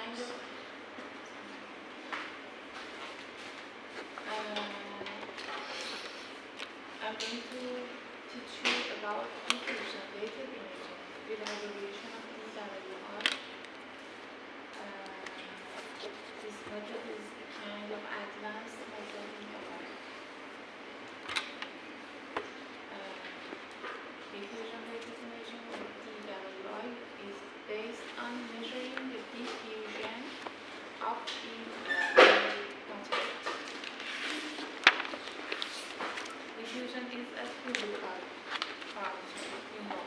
kind of I'm going to teach you about diffusion weighted imaging with abbreviation of DWI. This method is a kind of advanced method in MRI. Diffusion weighted imaging or DWI is based on measuring the diffusion of material. Diffusion is a physical parameter, you know.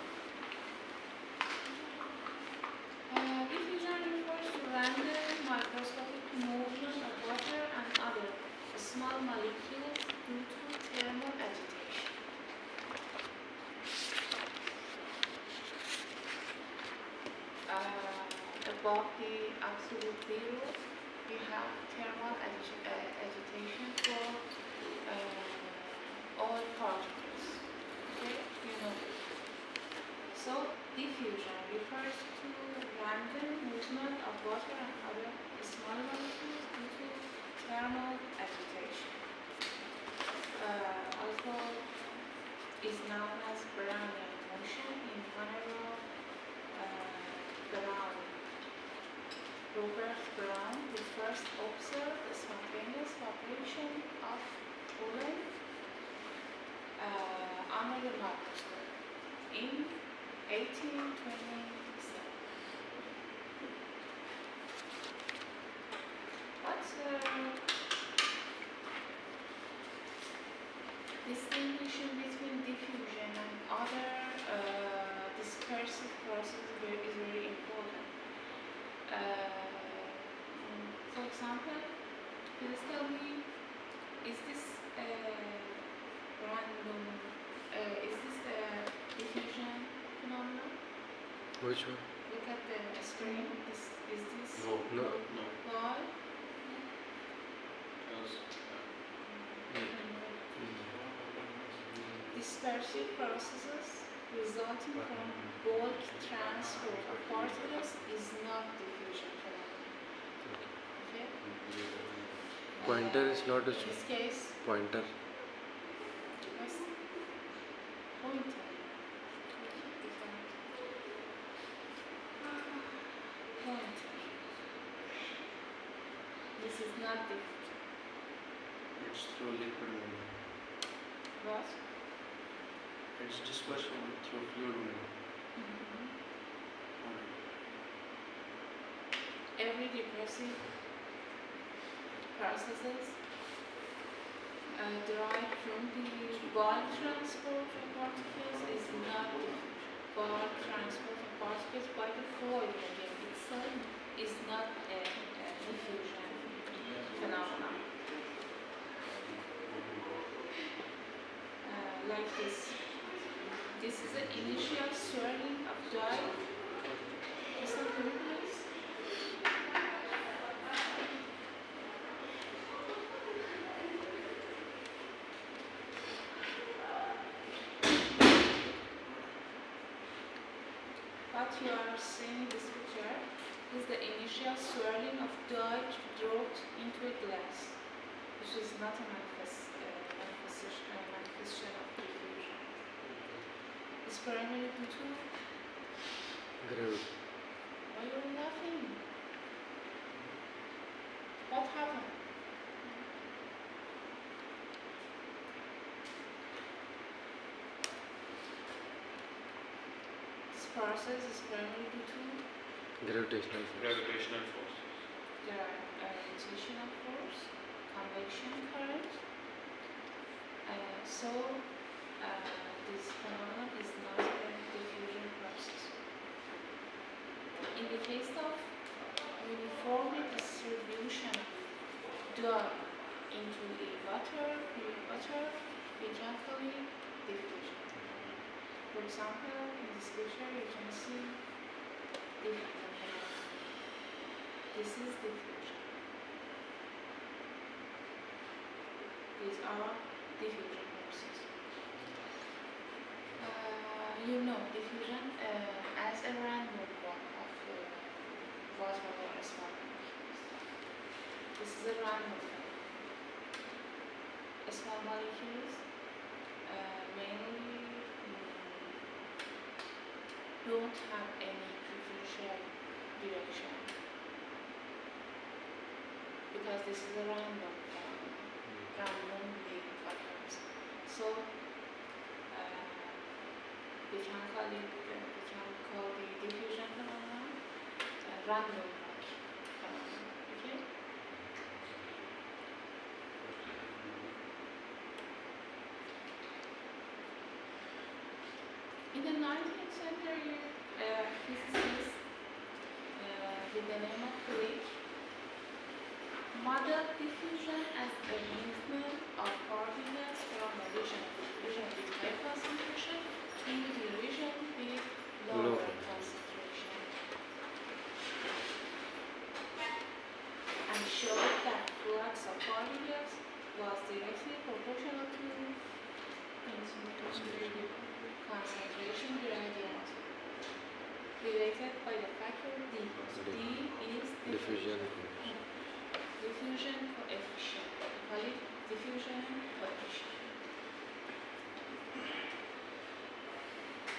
Diffusion refers to random microscopic movement of water and other small molecules due to thermal agitation. Above the absolute zero, we have thermal agitation for all particles. Okay, you know. So diffusion refers to random movement of water and other small molecules due to thermal agitation. Also is known as Brownian motion in honor of Brown. Robert Brown, who first observed the spontaneous vibration of pollen under the microscope in 1827. What distinction between diffusion and other dispersive processes is very important. For example, please tell me, is this random? Is this a diffusion phenomenon? Which one? Look at the screen. Is this? No. Why? Dispersive processes resulting from bulk transfer of particles is not diffusion phenomenon. Okay? Pointer is not a In this case, pointer. yes, pointer. Pointer. This is not diffusion. It's through liquid medium. What? It's dispersion through fluid medium. Every depressive processes derived from the bulk transport of particles is not diffusion. Bulk transport of particles by the fluid medium itself is not a diffusion phenomenon. Like this. This is the initial swirling of dye. Listen to me, please. What you are seeing in this picture is the initial swirling of dye dropped into a glass, which is not a manifestation of diffusion. It's primarily due to Gravity. why you're laughing? What happened? This process is primarily due to Gravitational force. Gravitational force. there are rotational force, convection current. So this phenomenon is not a diffusion process. In the case of uniformly distribution dye into the water, we can call it diffusion. For example, in this picture you can see diffusion. This is diffusion. These are diffusion processes. You know diffusion as a random walk of water or small This is a random phenomenon. Small molecules mainly don't have any preferential direction because this is a random phenomenon, randomly occurs. So we can call the diffusion phenomenon random phenomenon. Okay. In the 19th century, physicists with the name of Dwi modeled diffusion as a movement of particles from a region with high concentration to the region with lower concentration, and showed that flux of particles was directly proportional to concentration gradient related by the factor D. D is Diffusion. diffusion coefficient. We call it diffusion coefficient.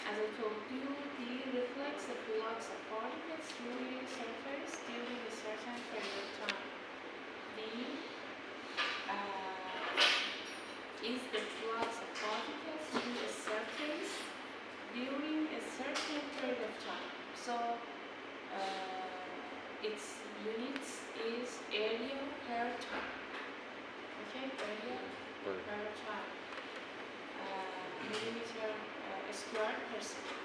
As I told you, D reflects the flux of particles through the surface during a certain period of time. D is the flux of particles through a surface during a certain period of time. So its units is area per time. Okay, area per time. Millimeter square per second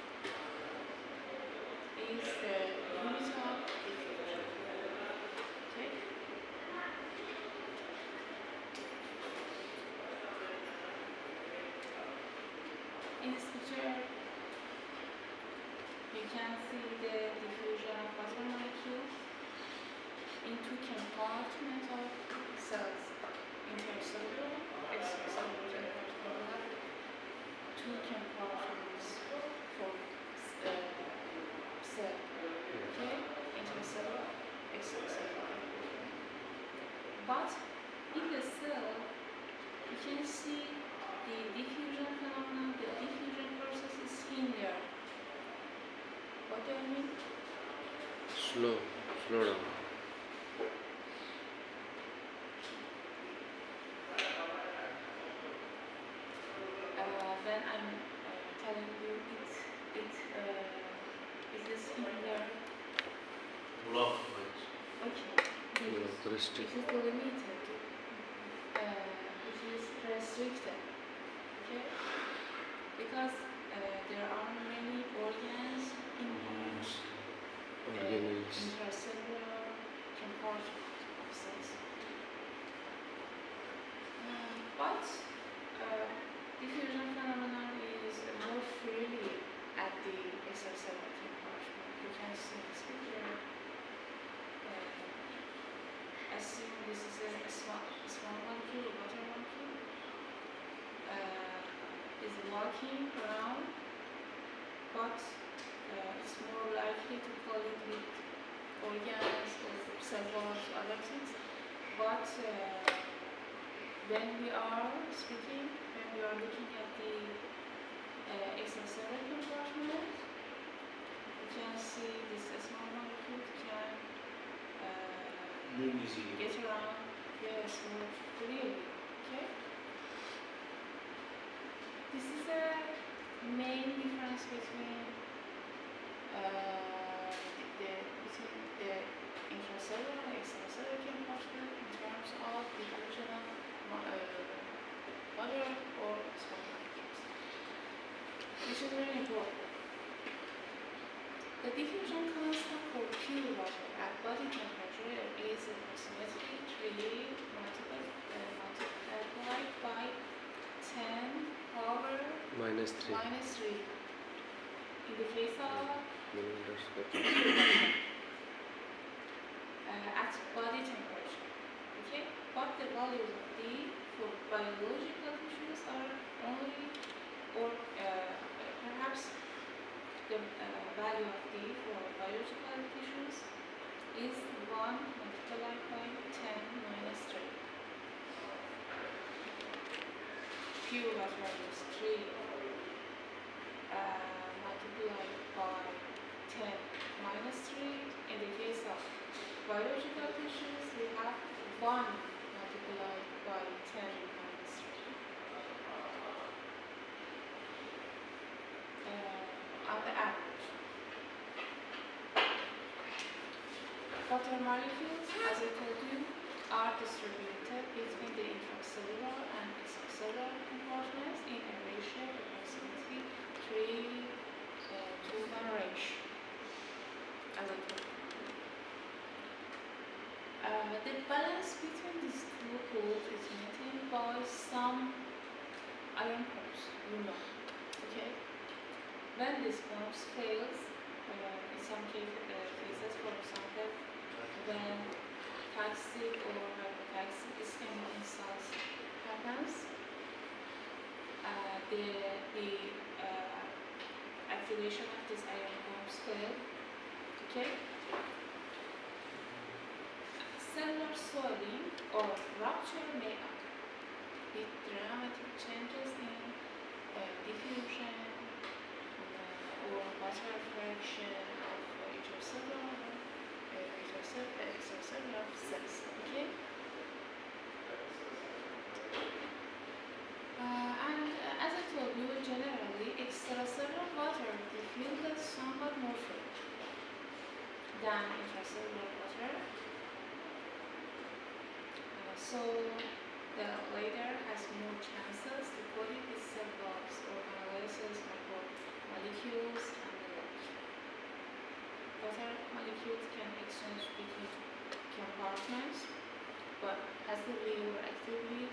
is the unit of diffusion. Okay. In this picture, you can see the diffusion of water molecules in two compartments of cells, intercellular, extracellular, intercellular, two compartments for cell, okay, intercellular, extracellular. But in the cell, you can see the diffusion phenomenon, the diffusion process is hindered. What do I mean? Slow down. When I'm telling you it is hindered. Block. Okay. It Restrict. is delimited. It is restricted. Okay. Because there are many organs in Organelles. intercellular compartment of cells. But diffusion phenomenon is more freely at the extracellular compartment. You can see this picture. Assume this is a small molecule, water molecule, is walking around, but it's more likely to collide with organs or cell walls, other things. But when we are speaking, when we are looking at the extracellular compartment, you can see this small molecule can Move easily. get around, yes, more freely. Okay. This is a main difference between the intracellular and extracellular compartment in terms of diffusion of water or small molecules, which is very important. The diffusion constant for pure water at body temperature is approximately 3 multiplied by 10 power -3 -3 in the case of millimeters per at body temperature. Okay, but the values of D for biological tissues are only, or perhaps the value of D for biological tissues is 1 multiplied by 10 minus 3. Pure water is 3 multiplied by 10 minus 3. In the case of biological tissues, we have 1 multiplied by 10 minus 3. On the average. Water molecules, as I told you, are distributed between the intracellular and extracellular compartments in a ratio approximately 3 to 1 ratio. As I told you. The balance between these two pools is maintained by some ion pumps, okay? When this pumps fails, in some cases, for example, when toxic or hypotoxic ischemic insults happens, the activation of these ion pumps fail, okay? Cellular swelling or rupture may occur with dramatic changes in diffusion or water fraction of extracellular cells, okay? And as I told you, generally extracellular water diffuses somewhat more freely than intracellular water. So the latter has more chances to pollute its cell blocks, organolysis, molecules, and the like. Water molecules can exchange between compartments, but passively or actively,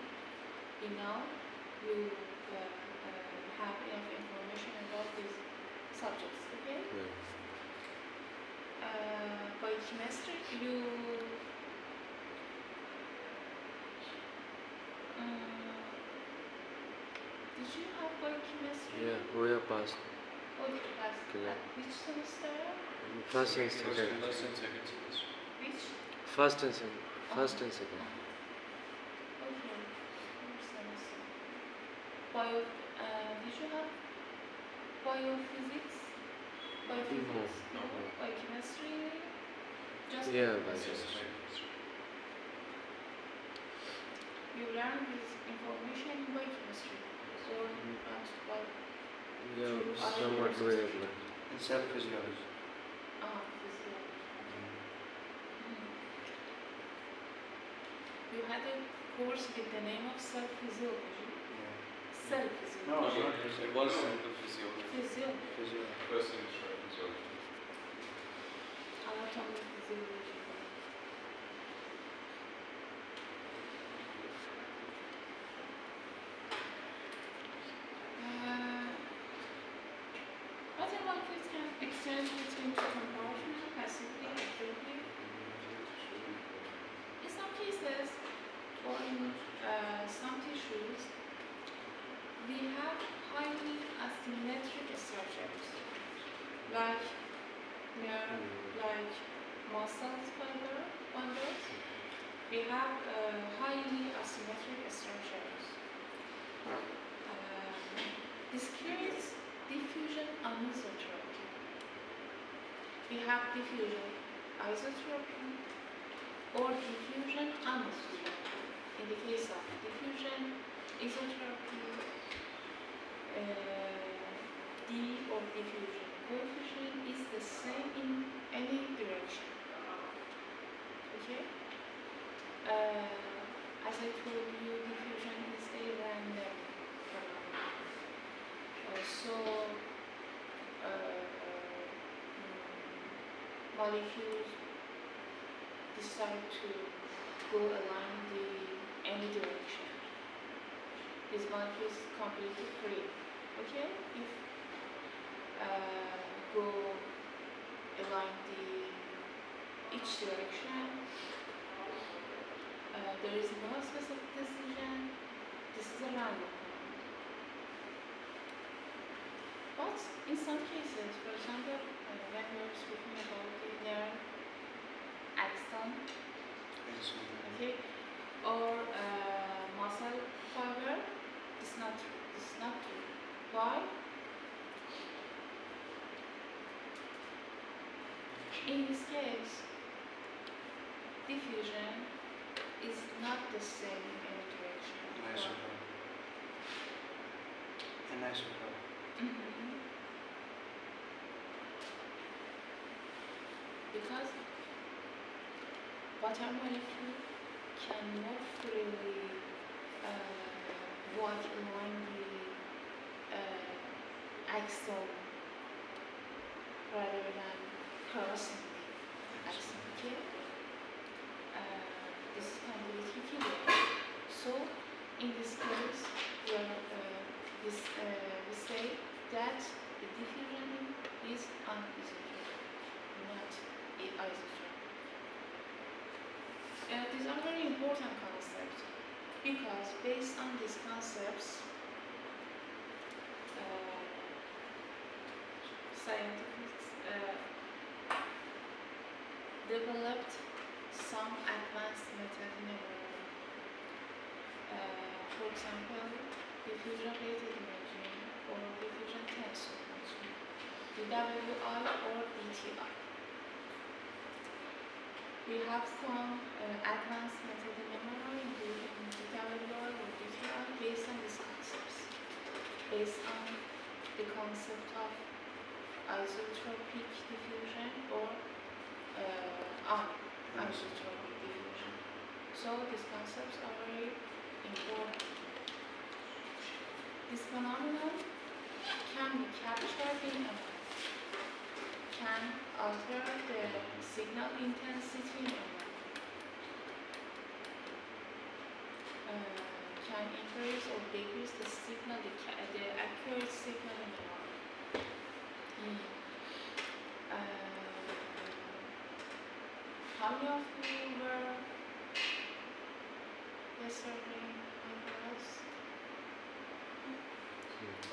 you have enough information about these subjects, okay? Yeah. By chemistry, did you have biochemistry? Yeah, we are passed. Oh, did you pass? Yeah. Which semester? First and second. First and second semester. Which? First and second. First and second. Okay, first semester. Did you have biophysics? Biophysics? No. Biochemistry? Just Yeah, biochemistry. You learn this information in biochemistry or Yeah, somewhat doable. In cell physiology. physiology. You had a course with the name of cell physiology. Cell physiology. No, it was in the physiology. Physiology. First semester physiology. Anatomy physiology. Water molecules can exchange between two compartments passively and actively. In some cases, or in some tissues, we have highly asymmetric structures, like nerve, like muscle fiber bundles. We have highly asymmetric structures. This creates diffusion anisotropy. We have diffusion isotropy or diffusion anisotropy. In the case of diffusion isotropy, D or diffusion coefficient is the same in any direction. Okay? As I told you, diffusion is a random phenomenon. Molecules decide to go along any direction. These molecules completely free. Okay? If go along each direction, there is no specific decision. This is a random. But in some cases, for example, when we are speaking about the nerve In this case, diffusion is not the same in any direction. Anisotropic. Anisotropic. Mhm. Because water molecule can more freely walk along the axle rather than crossing the axle. Okay? This is completely clear. So, in this case, we say that the diffusion is anisotropic, not isotropic. These are very important concepts because based on these concepts, scientists developed some advanced method in MRI. For example, diffusion rated imaging or diffusion tensor imaging, DWI or DTI. We have some advanced method in MRI, including DWI or DTI, based on these concepts, based on the concept of isotropic diffusion or anisotropic diffusion. So these concepts are very important. This phenomenon can be captured in MRI, can alter the signal intensity in MRI, can increase or decrease the signal, the accurate signal in MRI. How many of you were yesterday in class?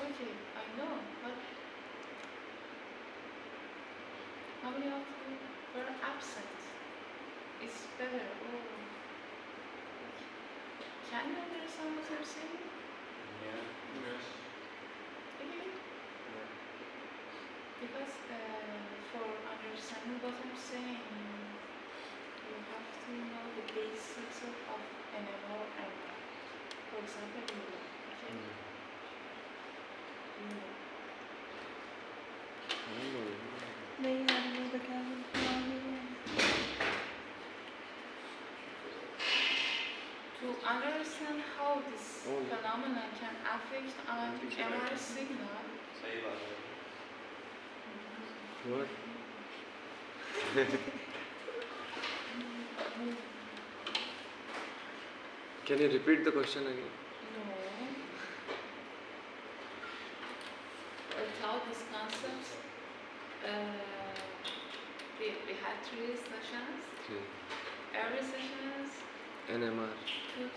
Okay, I know, but how many of you were absent? It's better. Oh. Can you understand what I'm saying? Yeah. Yes. Okay. Because for understanding what I'm saying, you have to know the basics of NMR and for example, okay? नहीं यार मैं तो क्या To understand how this phenomenon can affect an MR signal, सही बात है. What? Can you repeat the question again? no. Without these concepts, we had 3 sessions. Every session NMR. took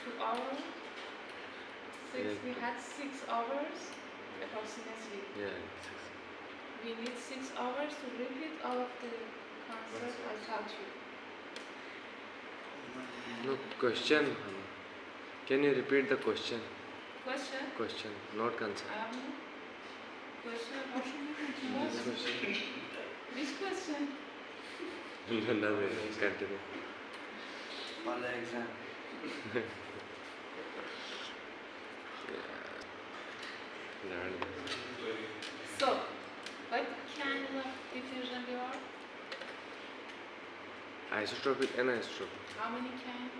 2 hours. We had 6 hours approximately. Yeah. We need 6 hours to repeat all of the concepts I taught you. No question. Can you repeat the question? Question? Question, not concept. Question about This question. which question? Nothing. Continue. वाला exam. Learn. So, what kind of diffusion there are? Isotropic and anisotropic. How many kind?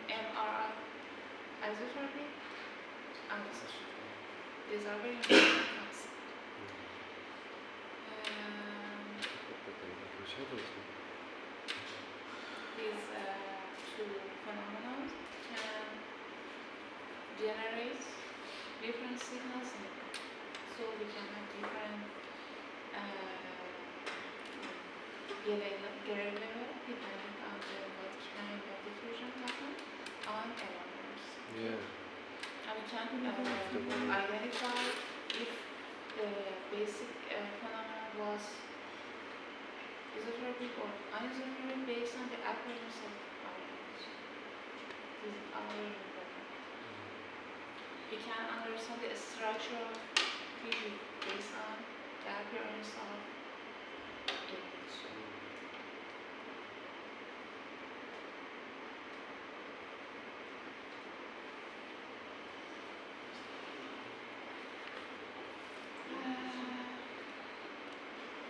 MRI. Isotropic? Anisotropic. These are very important concepts. These 2 phenomena can generate different signals in it. So we can have different gain level depending on what kind of diffusion happen on elements. Yeah. And we can identify if the basic phenomenon was isotropic or anisotropic based on the appearance of elements. This is very important. We can understand the structure of physics based on the appearance of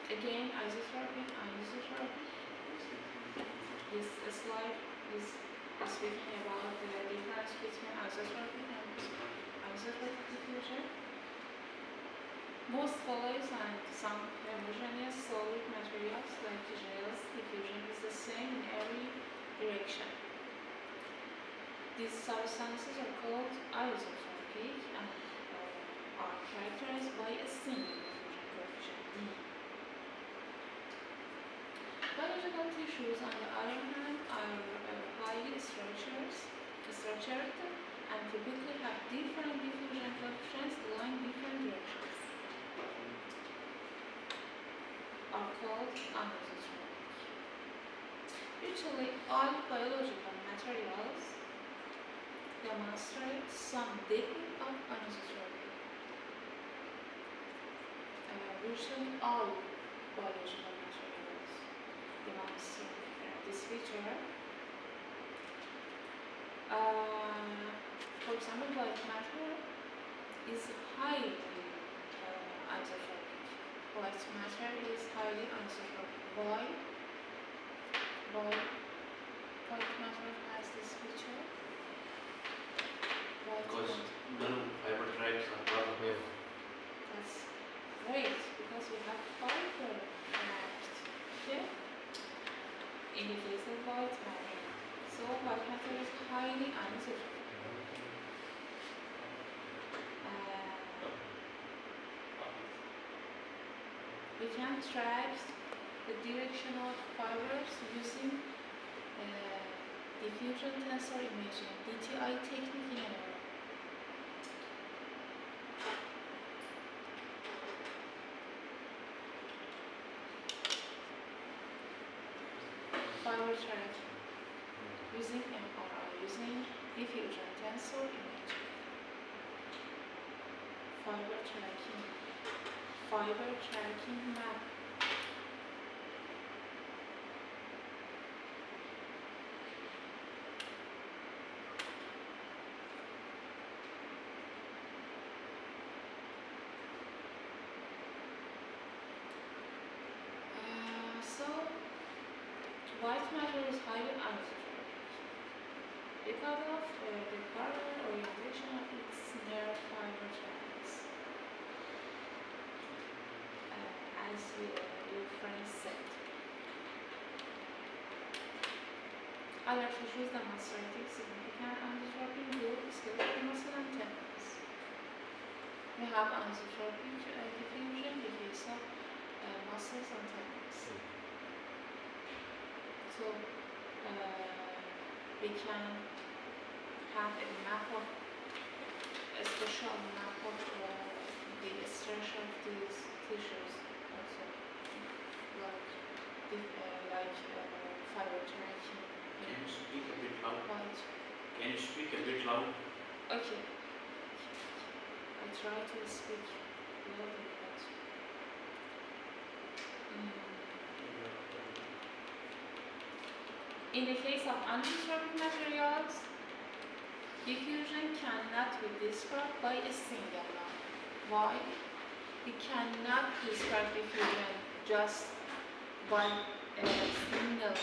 Again, isotropy, anisotropy. This slide is speaking about the difference between isotropy and anisotropic diffusion. Most follows and some homogeneous solid materials like gels diffusion is the same in every direction. These substances are called isotropic and are characterized by a single diffusion coefficient D. Biological tissues, on the other hand, are highly structured and typically have different diffusion coefficients going different directions. Are called anisotropic. Usually, all biological materials demonstrate some degree of anisotropy. Virtually all biological materials demonstrate this feature. For example, white matter is highly isotropic. White matter is highly anisotropic. Why? White matter has this feature. Because non-fiber tribes are part of Yeah. That's great because we have fiber trapped. Okay? In the case of white matter. So white matter is highly anisotropic. We can track the direction of fibers using diffusion tensor imaging, DTI technique in error. Fiber tracking using MRI, using diffusion tensor imaging. Fiber tracking map. So white matter is highly anisotropic because of the parallel orientation of its nerve fiber tracks. As your friend said. Other tissues demonstrating significant anisotropy include skeletal muscle and tendons. We have anisotropic diffusion in the case of muscles and tendons. So we can have a map of a special map of the structure of these tissues. Also, like fiber tracking. Can you speak a bit loud? Right. Can you speak a bit loud? Okay. I try to speak loudly, but in the case of anisotropic materials, diffusion cannot be described by a single law. Why? We cannot describe diffusion just by a single number.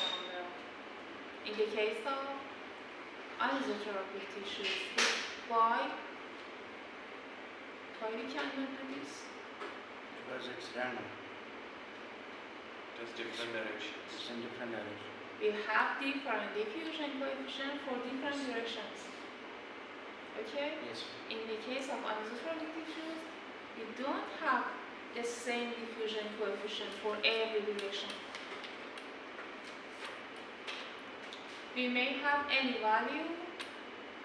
In the case of anisotropic tissues, why we cannot do this? Because it's random. There's different directions. It's in different directions. We have different diffusion coefficients for different directions. Okay? Yes. In the case of anisotropic tissues, we don't have the same diffusion coefficient for every direction. We may have any value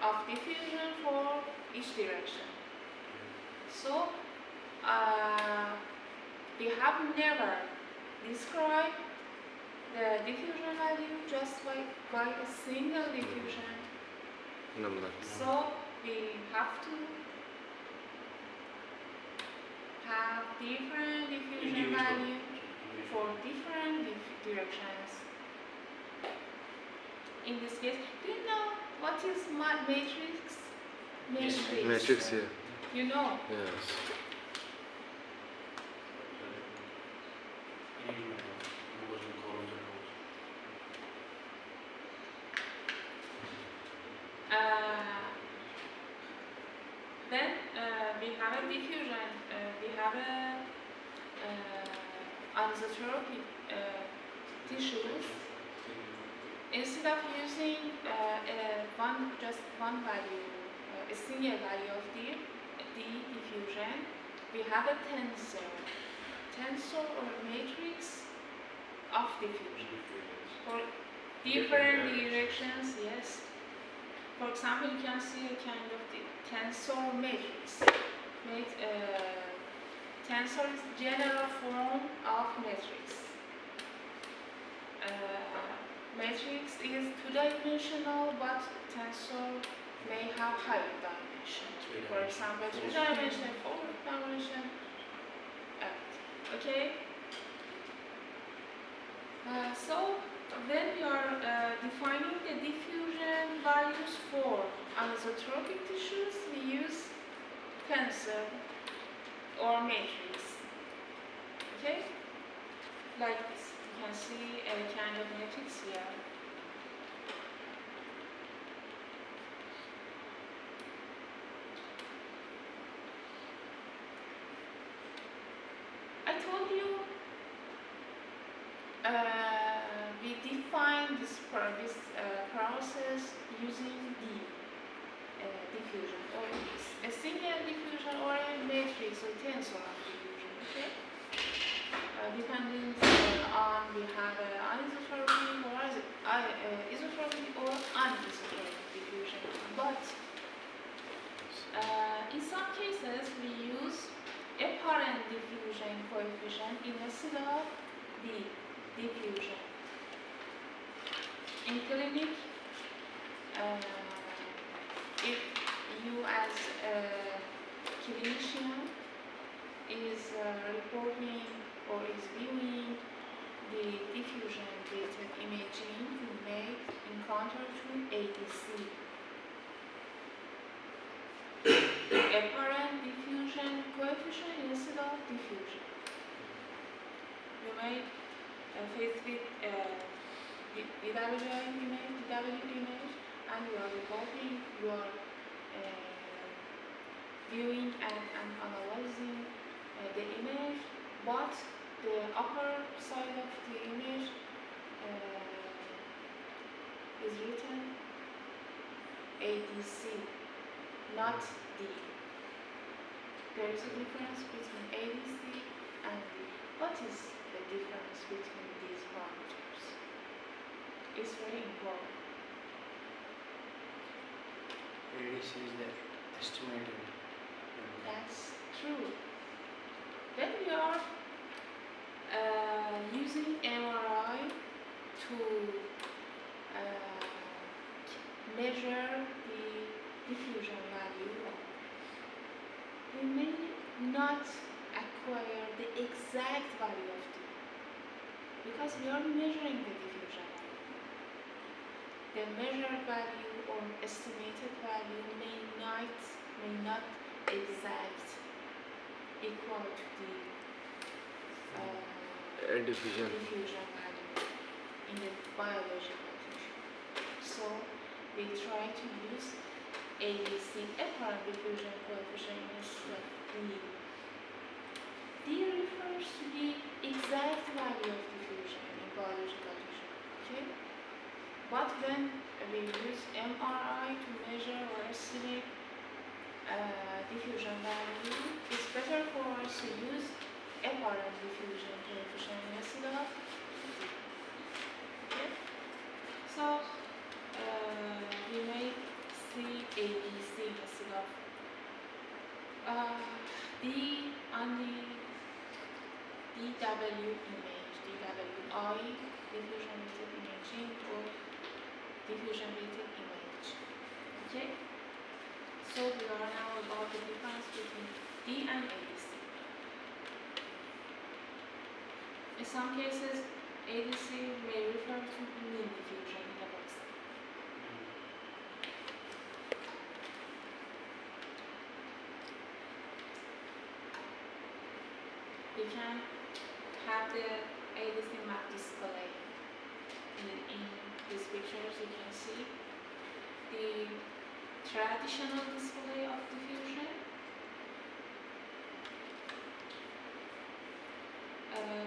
of diffusion for each direction. So, we have never described the diffusion value just by a single diffusion. Number. So, we have to have different diffusion Individual. value for different directions. In this case, do you know what is matrix? Yes, Matrix here. You know. Yes. diffusion method. It wasn't columns and rows. Then we have a diffusion. We have a anisotropic tissues. Instead of using just one value, a single value of the diffusion, we have a tensor or matrix of diffusion for different directions. Yes. For example, you can see a kind of the tensor matrix. Tensor is general form of matrix. Matrix is two-dimensional, but tensor may have higher dimension. For example, 3-dimension, 4-dimension. Okay. So when we are defining the diffusion values for anisotropic tissues, we use tensor or matrix. Okay? Like this. You can see a kind of matrix here. I told you we define this process using the diffusion, or a single diffusion or a matrix or tensor of diffusion. Okay? Depending on we have anisotropic or isotropic or anisotropic diffusion. But in some cases we use apparent diffusion coefficient instead of the diffusion. In clinic, if you as a clinician is reporting or is viewing the diffusion related imaging, you may encounter through ADC. Apparent diffusion coefficient instead of diffusion. You may face with DW image, and you are reporting, you are viewing and analyzing the image, but the upper side of the image is written ADC, not D. There is a difference between ADC and D. What is the difference between these parameters? It's very important. ADC is the estimated. That's true. When we are using MRI to measure the diffusion value, we may not acquire the exact value of D because we are measuring the diffusion value. The measured value or estimated value may not exact equal to the diffusion value in the biological tissue. So we try to use ADC, apparent diffusion coefficient, instead of D. D refers to the exact value of diffusion in biological tissue. Okay? But when we use MRI to measure or estimate diffusion value, it's better for us to use apparent diffusion coefficient instead of D. Okay? So we may see ABC instead of D on the DW image, DWI, diffusion weighted imaging, or diffusion weighted image. Okay? So we are now about the difference between D and ADC. In some cases, ADC may refer to mean diffusion in the vaccine. We can have the ADC map display. In these pictures you can see the traditional display of diffusion.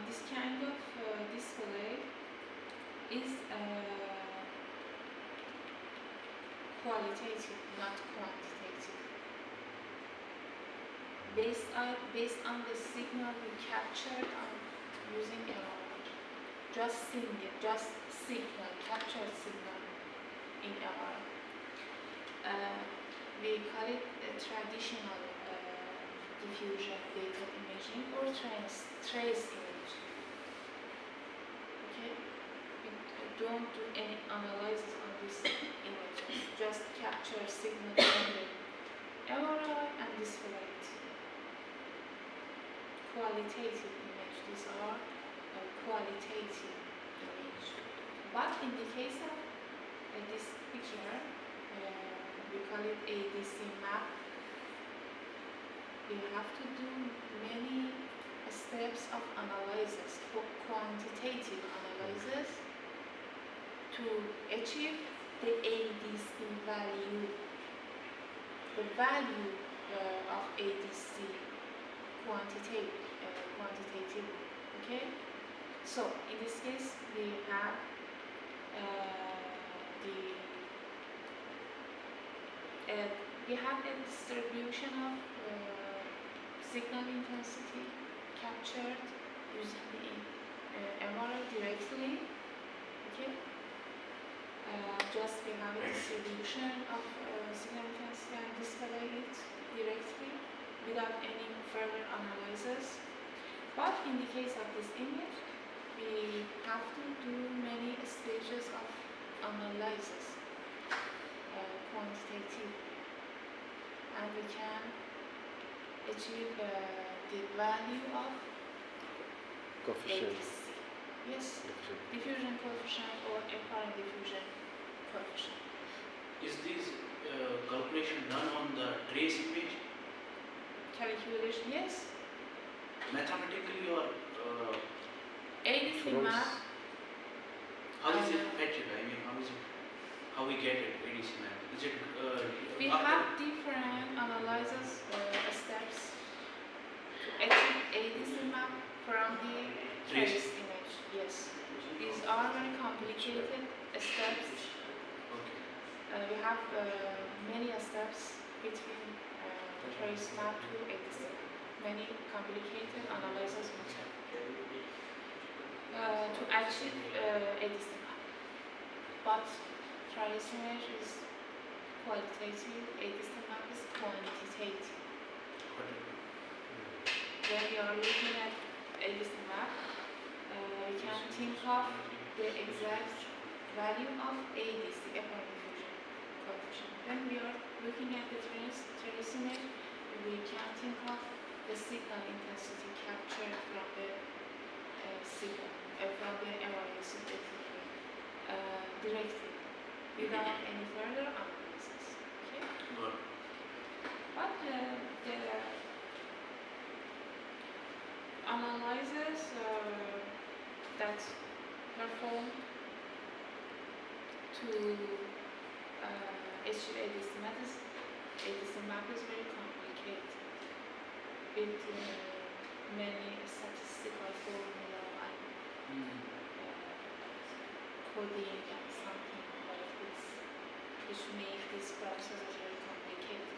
This kind of display is qualitative, not quantitative. Based on the signal we captured using just signal, captured signal in MRI. We call it traditional diffusion data imaging or trace image. Okay? We don't do any analysis on these images, just capture signal from the MRI and display it. Qualitative image, these are qualitative image. But in the case of this picture, we call it ADC map. We have to do many steps of analysis, quantitative analysis, to achieve the ADC value, the value of ADC quantitative. Okay. So in this case, we have a distribution of signal intensity captured using the MRI directly. Okay. Just we have a distribution of signal intensity and display it directly without any further analysis. But in the case of this image, we have to do many stages of analysis, quantitative, and we can achieve the value of Coefficient. ADC. Yes, Coefficient. diffusion coefficient or apparent diffusion coefficient. Is this calculation done on the trace image? Calculation, yes. Mathematically or ADC From map, how is it fetched? I mean, how we get it, ADC map? Is it we after- have different analysis steps to achieve ADC map from the trace image. Yes, these are very complicated steps. Okay. We have many steps between trace map to ADC. Many complicated analysis method to achieve ADC map. But trace image is qualitative, ADC map is quantitative. When we are looking at ADC map, we can think of the exact value of ADC, apparent diffusion coefficient. When we are looking at the trace image, we can think of the signal intensity captured from the signal, from the MRI signal directly, without any further analysis. Okay? Good. But the analysis that performed to achieve ADC map is very complicated with many statistical formula and coding and something like this, which make this process very complicated.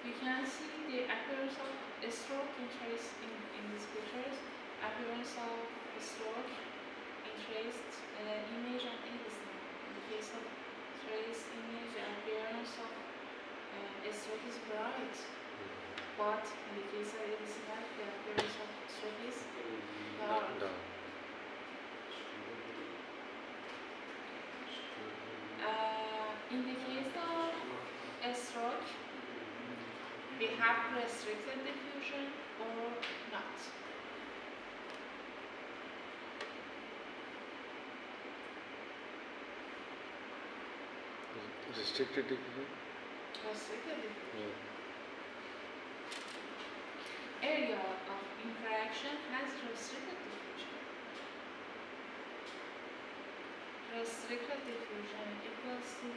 You can see the appearance of a stroke in these pictures. Appearance of a stroke in traced image and ADC. In the case of trace image, the appearance of a stroke is bright. But in the case of ADC, the appearance of stroke is dark. In the case of a stroke, we have restricted diffusion or not. Restricted diffusion. Restricted diffusion. Yeah. Area of interaction has restricted diffusion. Restricted diffusion equals to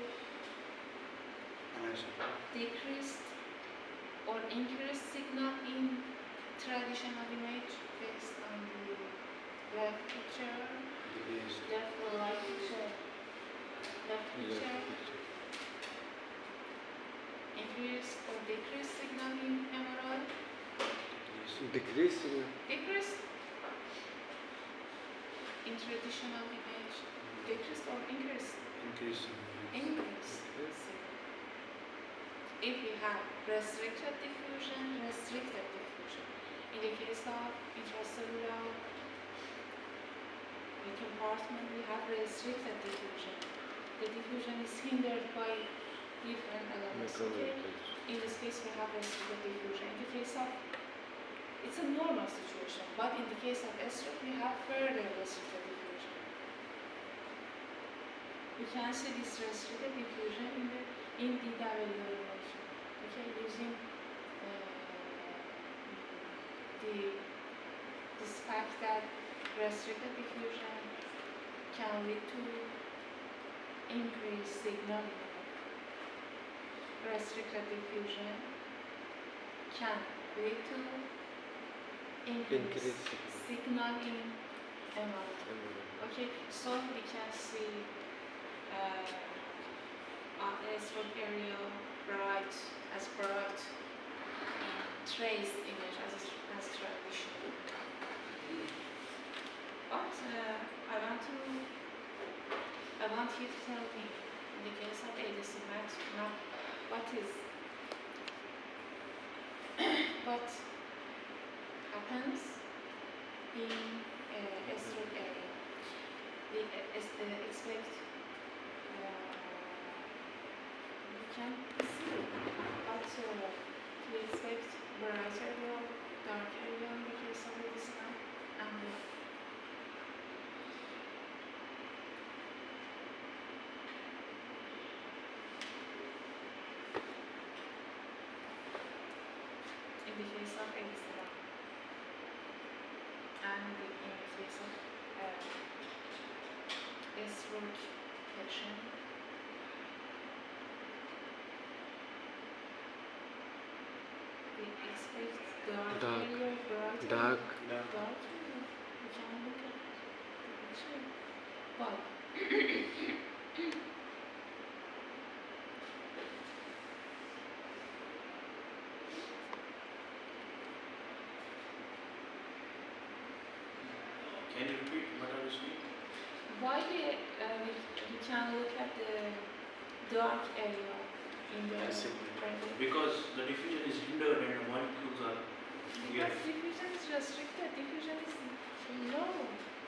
decreased or increased signal in traditional image based on the left picture, left or right picture, left picture, increased or decreased signal in MRI, Decrease in decreased in traditional image, decreased or increased, increased signal. If we have restricted diffusion, in the case of intracellular compartment, we have restricted diffusion. The diffusion is hindered by different elements. Okay? In this case, we have restricted diffusion. In the case of, it's a normal situation, but in the case of stroke, we have further restricted diffusion. We can see this restricted diffusion in the DW relation. Okay, using this fact that restricted diffusion can lead to increased signal. Restricted diffusion can lead to increased signal in MRI. Okay, so we can see a stroke area bright in trace image as traditional. But I want you to tell me, in the case of ADC map, what happens in a stroke area? We expect we can see, but we expect bright area, dark area in the case of ADC map, and in the case of eczema and in the case of stroke patient, we expect dark area, dark. dark area. We can look at the picture, but Can you repeat what I was saying? why we can look at the dark area in the brain? Because the diffusion is hindered and the molecules are here. Because diffusion is restricted, diffusion is low.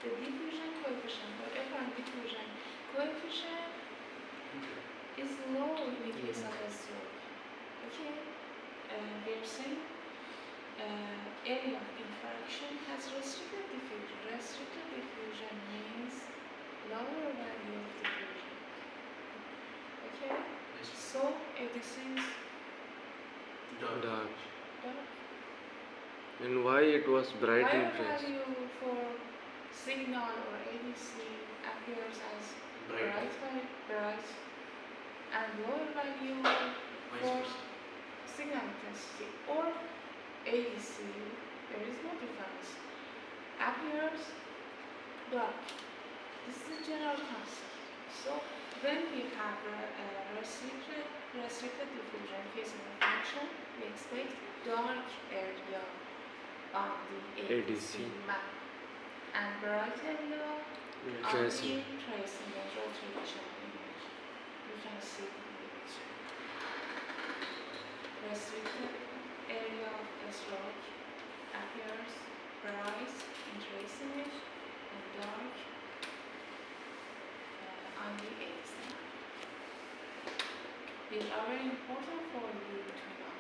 The diffusion coefficient, or apparent diffusion coefficient is low in the case of a stroke. Okay? We are saying area of interaction has restricted diffusion. Restricted diffusion means lower value of diffusion. Okay? Yes. So this is Dark. Dark. dark. And why it was bright in Higher trace? value for signal or ADC appears as Bright. bright, and lower value Vice for versa. signal intensity or ADC, there is no difference, appears dark. This is a general concept. So when we have restricted diffusion case of infection, we expect dark area on the ADC map and bright area on Trace. the trace image or traditional image. You can see in the picture. Restricted area of stroke appears bright in trace image and dark on the ADC map. These are very important for you to know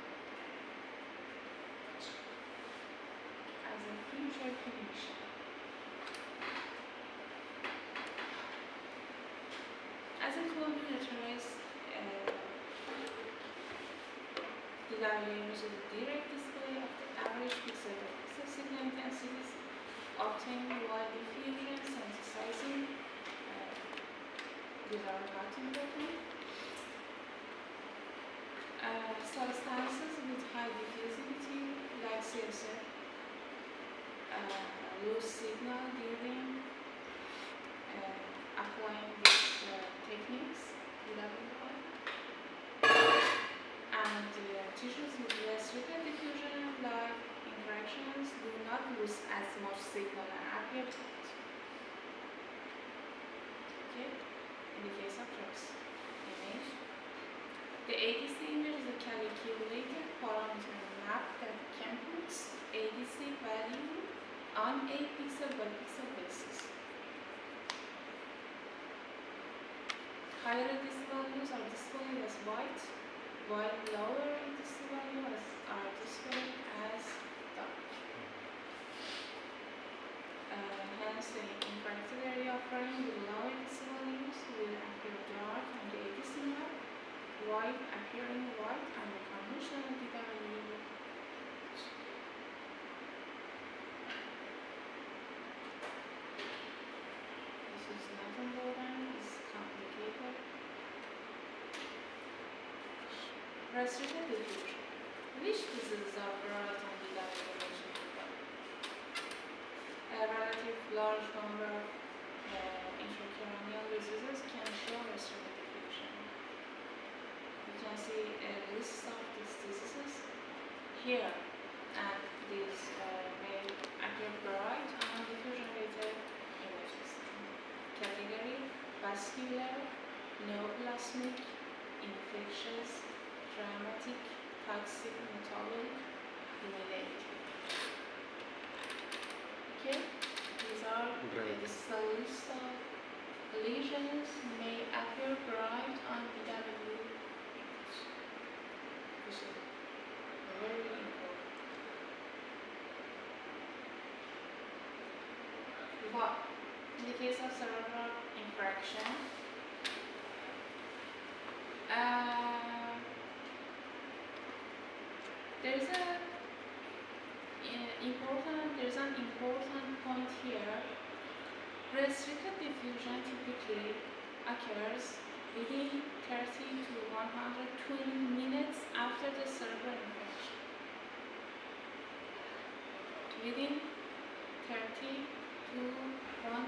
as a future clinician. As I told you, the trace DWM is a direct display of the average pixel to pixel signal intensities obtained while diffusion synthesizing. These are not important. Substances with high diffusivity like CSF lose signal during applying these techniques, DWM. And tissues with less rapid diffusion like infractions do not lose as much signal and appear flat. Okay, in the case of drugs. Image. The ADC image is a calculated parameter map that computes ADC value on a pixel by pixel basis. Higher ADC values are displayed as white, while lower ADC values are displayed as dark. Hence, the impacted area frame with low ADC values will appear dark on the ADC map, white appearing white on the conventional DW. This is not important, it's complicated. Restricted diffusion. Which diseases are brought on DW? A relative large number of intracranial diseases can show restricted diffusion. You can see a list of these diseases here, and these may appear bright on diffusion-rated images. Category: vascular, neoplasmic, infectious, traumatic, toxic, metabolic, hemolytic. Okay, these are this is a list of lesions may appear bright on DW. This is very important. But in the case of cerebral infraction, there's an important point here. Restricted diffusion typically occurs within 30 to 120 minutes after the cerebral infection. Within 30 to 120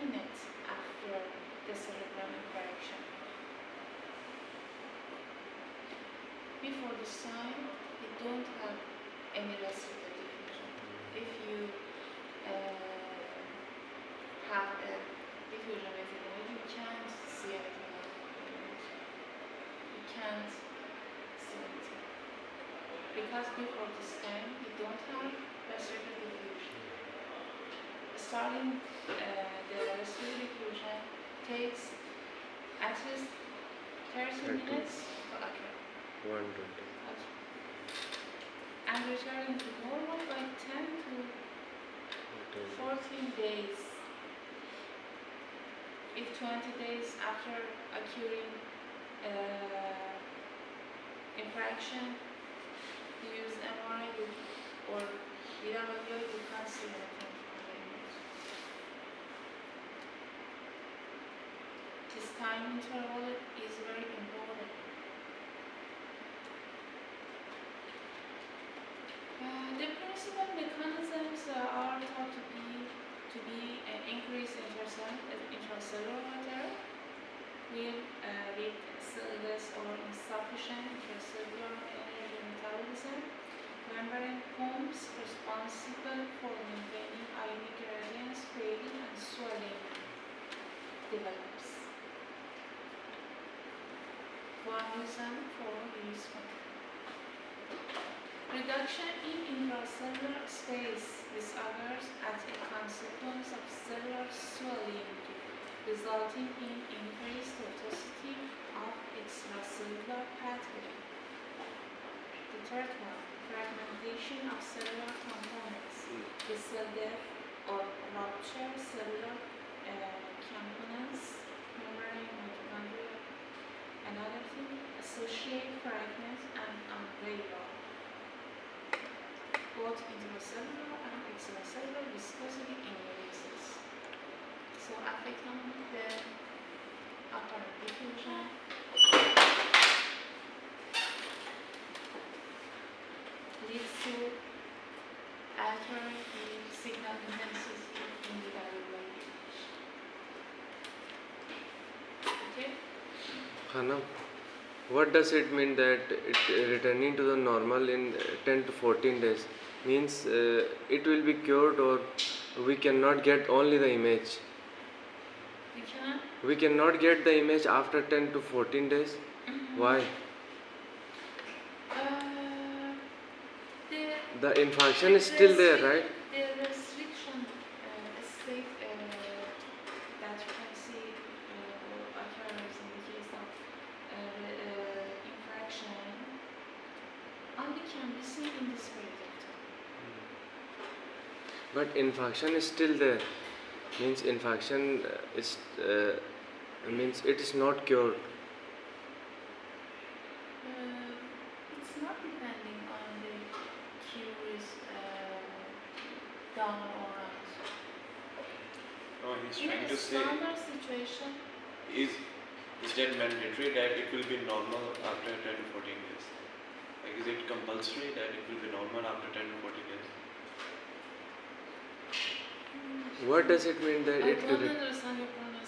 minutes after the cerebral infection. Before this time, we don't have any restricted diffusion. If you have a diffusion with the image, you can't see anything of the image. You can't see anything. Because before this time, we don't have restricted diffusion. Starting the restricted diffusion takes at least 30 minutes to occur. 120. And returning to normal by 10 to 14 days. If 20 days after occurring infraction, you use MRI or DWI, you can't see anything from the image. This time interval is very important. The principal mechanisms are thought to be an increase in intracellular matter with cellulose or insufficient intracellular energy metabolism, membrane pumps responsible for maintaining ionic gradients, fading and swelling develops. One reason for this control. Reduction in intracellular space. This occurs as a consequence of cellular swelling, resulting in increased toxicity of extracellular pathway. The third one, fragmentation of cellular components. The cell death or rupture cellular components, membrane, mitochondria. Another thing, associate fragments and and radar, both intracellular and extracellular viscosity increases. So affecting the apparent diffusion leads to altering the signal intensity in the variable image. Okay? Hanam, what does it mean that it returning to the normal in 10 to 14 days? Means it will be cured, or we cannot get only the image? We can We cannot get the image after 10 to 14 days? Why? the The infarction is still there, right? The restriction state that you can see occurs in the case of infraction only can be seen in this period of time. But infarction is still there. Means infarction is means it is not cured. It's not depending on the cure is done or not. No, he's In trying a to say, standard situation, is that mandatory that it will be normal after 10 to 14 days? Like, is it compulsory that it will be normal after 10 to 14 days? What does it mean that I it don't understand your pronunciation.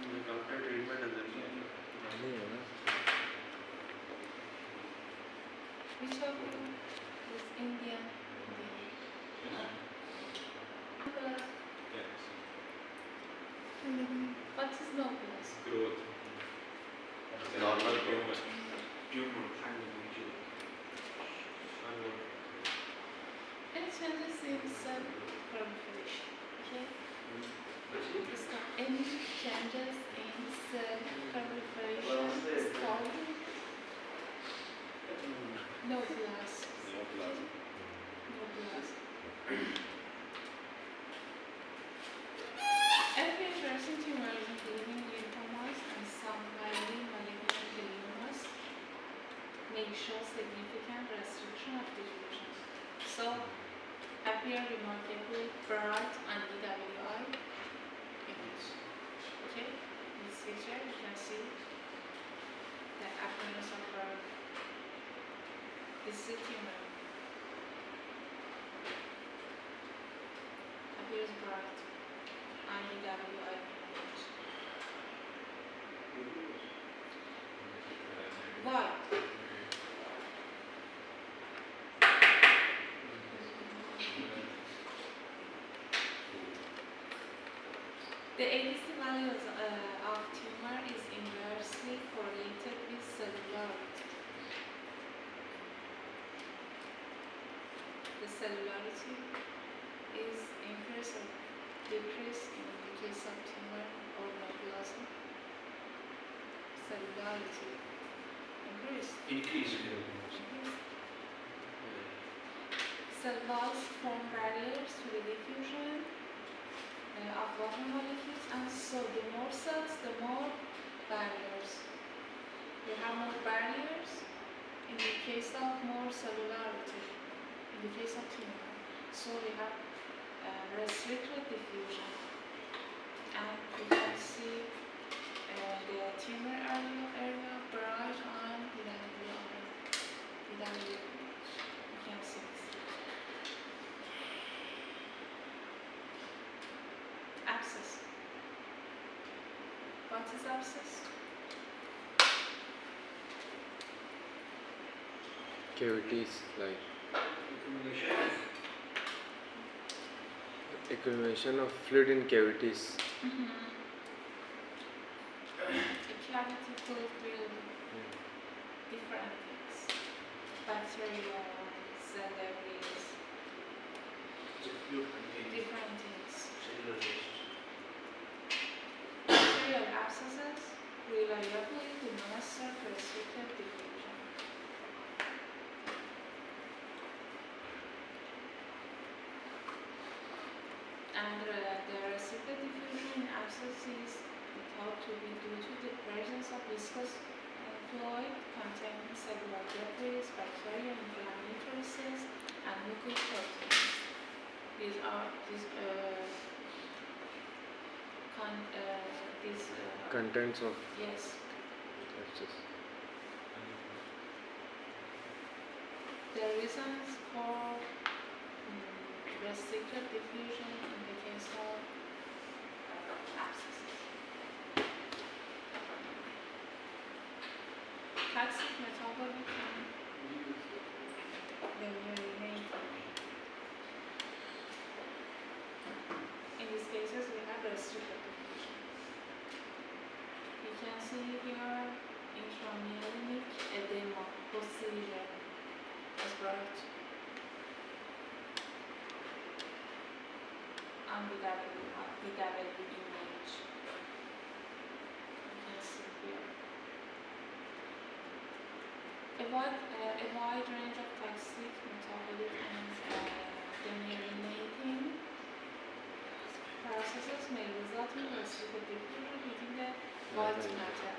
Like after treatment and then Which of you is Indian? Plus, yes, what is no plus? growth. Normal growth. Tumor. Any changes in cell proliferation? Okay? It's not any changes in cell proliferation is called no plus. No plasma. No plus. Every interesting tumors, including lymphomas and some highly malignant gliomas, may show significant restriction of diffusion. So, appear remarkably bright on DWI image. Okay? In this picture, you can see the appearance of bright. This is a tumor. Appears bright on DWI image. Why? The ADC values of tumor is inversely correlated with cellularity. The cellularity is increased or decreased in the case of tumor or neoplasm. Cellularity increased. Increase. Cell walls form barriers to the diffusion of water molecules, and so the more cells, the more barriers. You have more barriers in the case of more cellularity, in the case of tumor. So we have restricted diffusion, and you can see the tumor area bright on the image. You can see this. Abscess. What is abscess? Cavities, like accumulation of fluid in cavities. A cavity filled with different things. Bacteria, cell debris, different things. Cellular waste. Bacterial abscesses reliably demonstrate restricted diffusion. And the restricted diffusion in abscesses is thought to be due to the presence of viscous fluid containing cellular debris, bacteria, inflammatory cells, and mucous proteins. These Contents of yes. abscess. The reasons for restricted diffusion in the case of abscesses. Toxic metabolic and remaining. In these cases, we have restricted diffusion. You can see here intramyelinic edema posterior as bright and the double image. You can see here. A wide range of toxic, metabolic, and demyelinating processes may result in restricted diffusion within the white matter.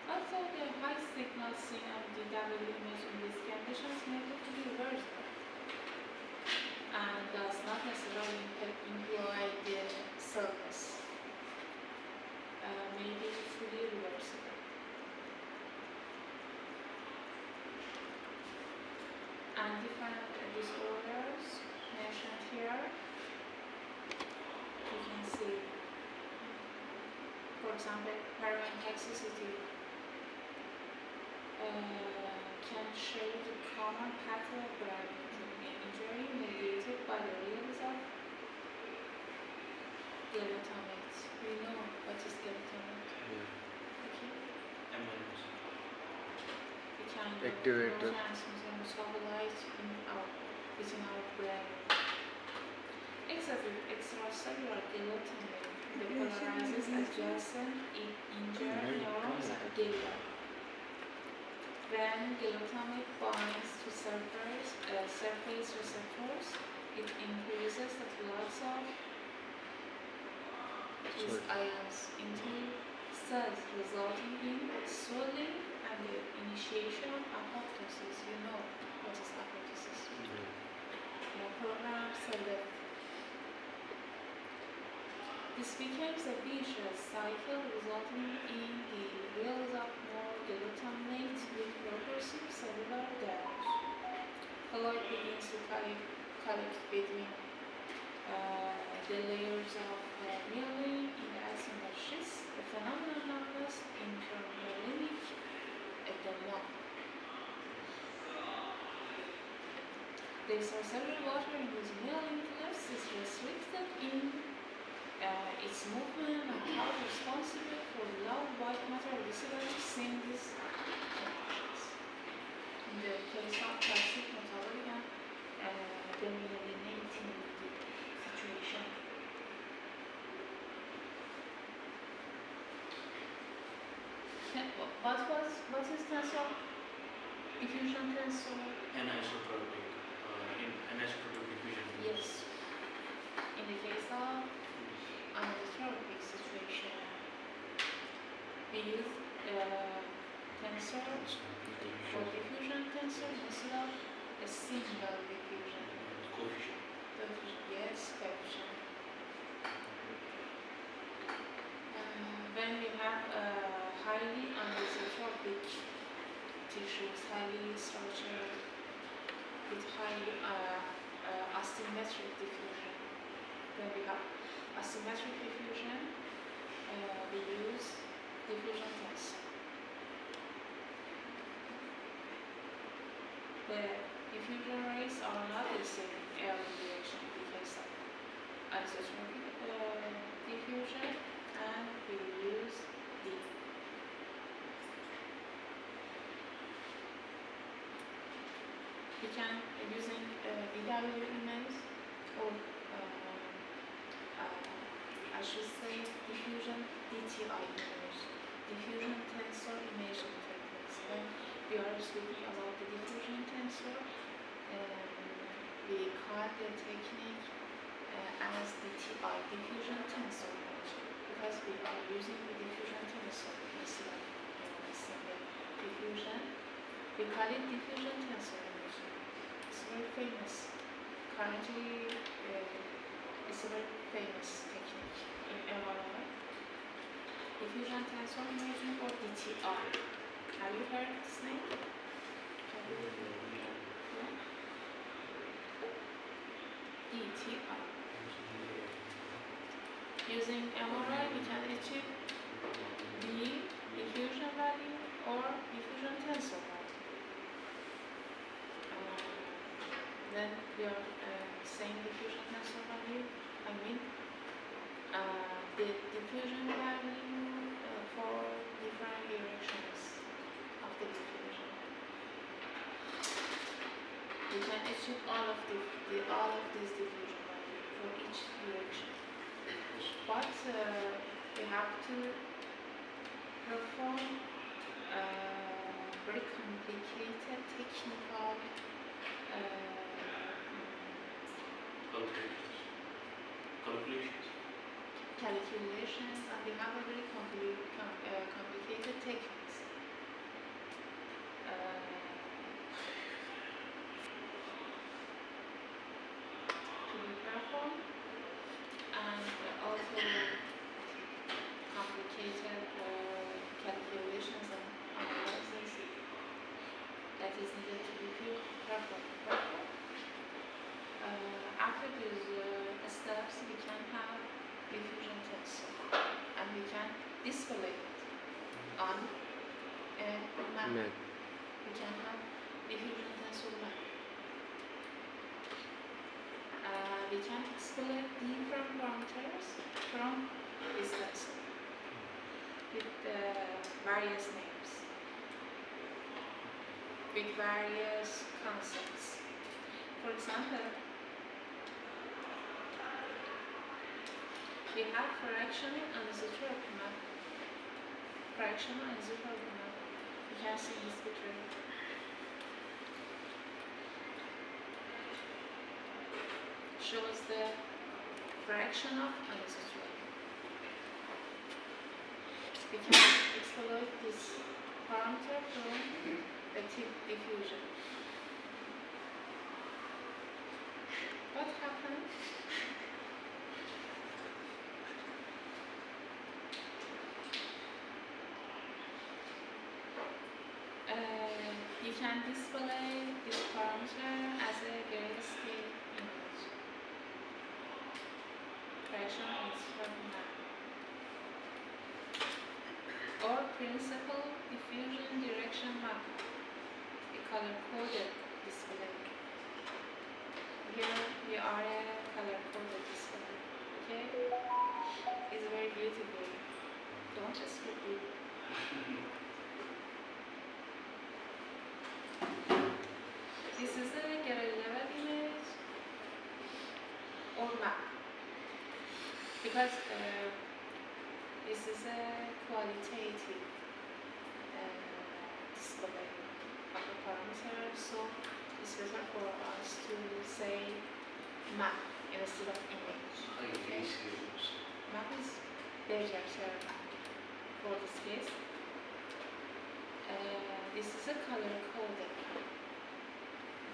Also, the high signal seen on the double image in these conditions may look to be reversible and does not necessarily imply the surface. May be fully reversible. And different disorders mentioned here, you can see, for example, paraintoxicity can show the common pattern of brain injury mediated by the release of glutamate. We know what is glutamate. Okay. Amylase. It can Activator. neurotransmitter metabolites within our brain. Extracellular glutamate depolarizes adjacent injured neurons at glia. When glutamate binds to surface receptors, it increases the flux of these ions into cells, resulting in swelling and the initiation of apoptosis. You know what is apoptosis? Programmed cell death. This becomes a vicious cycle, resulting in the release of more glutamate with progressive cellular damage. Fluid begins to collect between the layers of myelin in the acinar schist, a phenomenon known as intramyelinic edema. The extracellular water in these myelin cliffs is restricted in its movement and are responsible for low white matter disappearance in these conditions. In the case of toxic metabolic and demyelinating situation. What is tensor? Diffusion tensor? Anisotropic. Anisotropic diffusion. Yes. In the case of anisotropic situation, we use tensor or diffusion tensor instead of a single diffusion. Coefficient. Yes, coefficient. When we have highly anisotropic tissues, highly structured, with highly asymmetric diffusion. When we have asymmetric diffusion, we use diffusion tensor. The diffusion rates are not the same in every direction because of isotropic diffusion, and we use the we can using BW image or I should say diffusion DTI image, diffusion tensor imaging techniques. When we are speaking about the diffusion tensor. We call the technique as DTI, diffusion tensor function, because we are using the diffusion tensor instead of single diffusion. We call it diffusion tensor function. It's very famous. Currently, it's a very famous technique in MRI. Diffusion tensor function or DTI. Have you heard this name? Yeah. DTI. Using MRI, we can achieve the diffusion value or diffusion tensor value. Then we are saying diffusion tensor value. I mean the diffusion value for different directions of the diffusion. We can achieve all of these diffusion value for each direction. But we have to perform very complicated technical calculations, and we have a very complicated techniques. To be performed, and also complicated calculations and analysis that is needed to be performed. After these steps, we can have diffusion tensor, and we can display it on a map. We can have diffusion tensor map. We can display different parameters from this tensor with various names, with various concepts. For example, we have fractional anisotropy map. Fractional anisotropy map. You can see this picture. Shows the fraction of anisotropy. We can exploit this parameter from the diffusion. What happens? You can display this parameter as a grayscale image. Fraction is map. Or principal diffusion direction map, a color-coded display. Here we are a color-coded display. Okay? It's very beautiful. Don't just skip it. This is a get-a-level image or map, because this is a qualitative display of a parameter, so it's better for us to say map instead of image. Okay? Map is better map for this case. This is a color-coded map.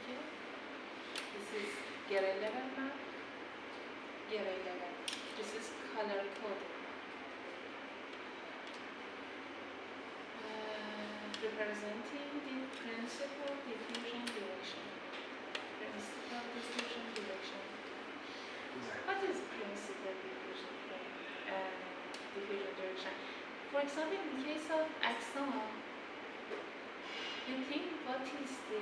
Okay. This is get-a-level map, get-a-level. This is color-coded map. Representing the principal diffusion direction. Principal diffusion direction. What is principal diffusion direction? For example, in the case of axon, you think what is the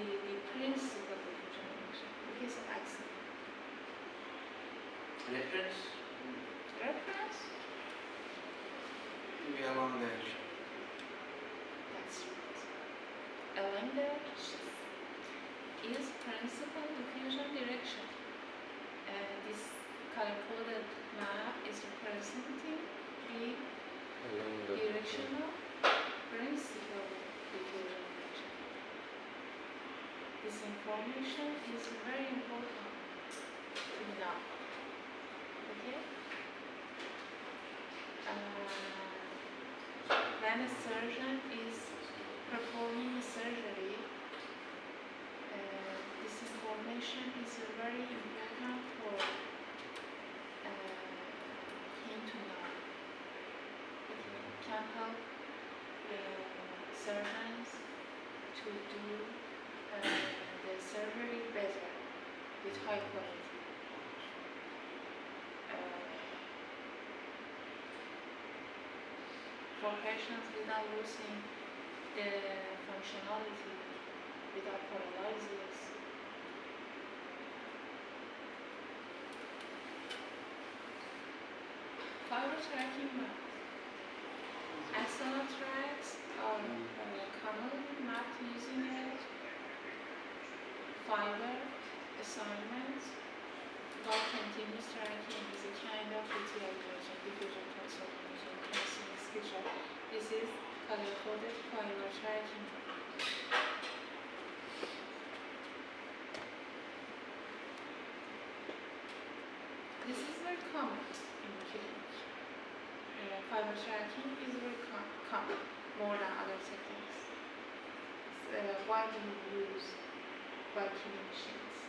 principal diffusion direction in the case of axon? Reference? Reference? We are on the edge. That's right. Along the edges is principal diffusion direction. This color-coded map is representing the direction of principal diffusion direction. This information is very important to know. Okay? When a surgeon is performing a surgery, this information is very important for him to know. It can help surgeons to do the surgery better with high quality. For patients without losing the functionality, without paralysis. Fiber tracking map. Axonal tracks are commonly mapped using a fiber assignment, while continuous tracking is a kind of utilization diffusion transformation using schedule. This is color-coded fiber tracking. This is very common in the clinic. Fiber tracking is very common, more than other techniques. It's widely used by clinicians.